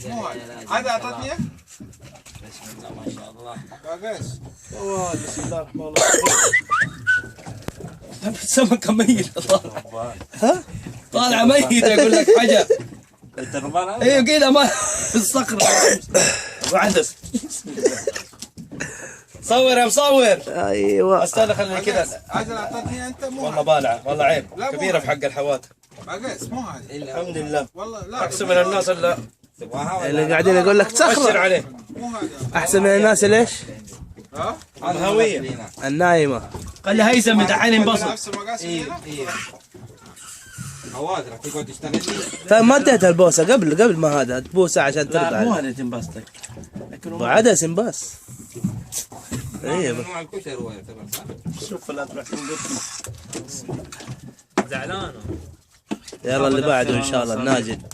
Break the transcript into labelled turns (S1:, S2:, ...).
S1: مو هذا اعطتني
S2: بسم الله ما شاء الله.
S1: باقيس.
S3: بسم الله الرحمن الرحيم.
S2: سمكة ميتة طالعة. ها؟ طالعة ميتة أقول لك حاجة. ايوه كذا ما الصخرة. ابو عدس. صور يا مصور.
S3: ايوه
S2: استنى خليني كذا.
S1: هذا اعطتني انت مو
S2: والله بالعة والله عيب
S1: لا، مو
S2: كبيرة في
S1: هذا.
S2: حق الحوات.
S1: باقيس مو هذه.
S2: الحمد لله.
S1: والله لا
S2: احسن من الناس اللي
S3: اللي قاعدين يقول لك
S2: اشر
S3: صخرة
S2: عليه.
S1: مو هذا.
S3: احسن من الناس ليش؟
S1: ها؟
S2: هوية.
S3: النايمة.
S2: خلي هيثم دحين ينبسط.
S1: نفس المقاس هنا؟
S4: حوادرك تقعد تشتغل لي.
S3: طيب ما اديتها البوسة قبل ما هذا تبوسها عشان ترضى
S2: لا مو
S3: عليه.
S2: هذا تنبسطك.
S3: ابو عدس ينباس. ايوه
S4: مع الكشري هو يعتبر صح؟
S2: شوف لا تروح تنقطنا.
S5: زعلان.
S3: يلا اللي بعده ان شاء الله الناجد.